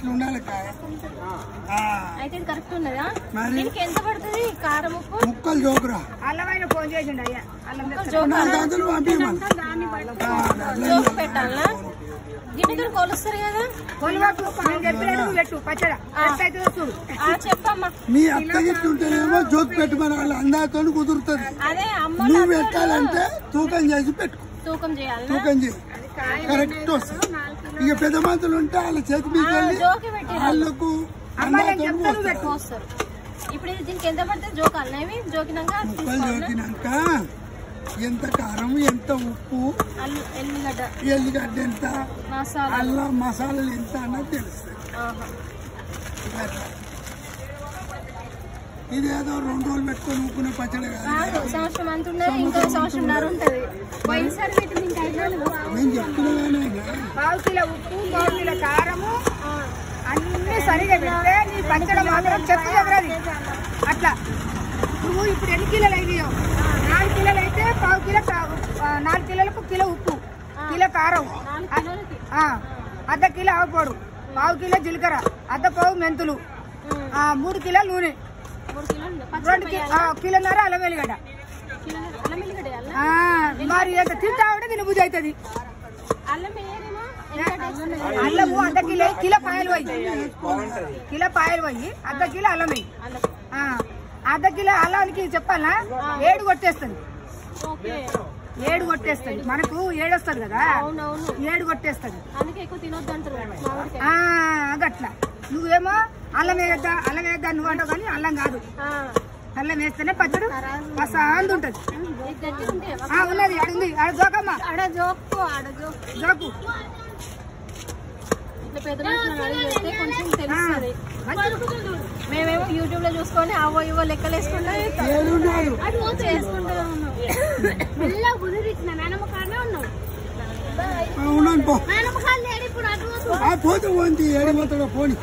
ఇట్లుండాలి కాయ. అయితే ఇది కరెక్ట్ ఉన్నదా? దీనికి ఎంత పడుతుంది కారం ఉప్పు? ముక్కలు జోకురా అల్లమైన ఫోన్ చేసిండు అయ్యా. జోకు పెట్టాలా? గిన్నెతో కొలుస్తారు కదా. పెట్టు పచ్చడా చూడు. చెప్పమ్మా. మీ అత్త గిట్లుంటేనేమో జోకు పెట్టమని వాళ్ళు అందాతో కుదురుతుంది. అదే అమ్మ నువ్వు పెట్టాలంటే తూకం చేసి పెట్టుకో. తూకం చేయాలి. తూకం చేయి కరెక్ట్ వస్తుంది. ఇక పెద్ద మంతులు ఉంటే వాళ్ళ చేతి మీద వాళ్ళకు పోస్తారు. ఇప్పుడు దీనికి ఎంత పడుతుంది? జోకు అన్నవి జోకినాక జోకినాక ఎంత కారం, ఎంత ఉప్పు, ఎల్లిగడ్డ ఎంత, అల్లం మసాలాలు ఎంత అన్నది తెలుస్తుంది. ఇదేదో 2 రోజులు పెట్టుకొని ఊపుకునే పచ్చడి కాదు. సంవత్సరం అంత ఉండదు, ఇంకో సంవత్సరంన్నర ఉంటుంది. నేను చెప్తున్నాను. 1/2 కిలో ఉప్పు, 1/2 కిలో కారము అన్ని సరిగా పెడితే నీ పచ్చడి మాత్రం చెప్పు ఎగరది. అట్లా నువ్వు ఇప్పుడు ఎన్ని కిలోలు అయినాయో? 4 కిలోలు అయితే 1/2 కిలో 4 కిలోలకు కిలో ఉప్పు, కిలో కారం, అర్ధ కిలో ఆవుపొడు, 1/2 కిలో జీలకర్ర, అర్ధ పావు మెంతులు, 3 కిలో నూనె, 2 కిలోన్నర అల్లం వెల్లిగడ్డ. మరి తింటా ఉంటే దీని బుద్ధి అవుతుంది. అల్లము అర్ధ కిలో, కిలో పాయలు పోయి, కిలో పాయలు పోయి, అర్ధ కిలో అల్లం వేయి. అర్ధ కిలో అల్లానికి చెప్పాలా 7 కొట్టేస్తుంది. 7 కొట్టేస్తుంది. మనకు 7 వస్తుంది కదా, 7 కొట్టేస్తుంది. అట్లా నువ్వేమో అల్లం వేయద్దా నువ్వు అంటావు, కానీ అల్లం కాదు. అల్లం వేస్తేనే పచ్చడి మసాంది ఉంటది. ఉన్నది అడుంది ఆడ జోకమ్మా, జోకు మేమేమో యూట్యూబ్ లో చూసుకొని అవో ఇవో లెక్కలు వేసుకుంటా పోతే పోనీ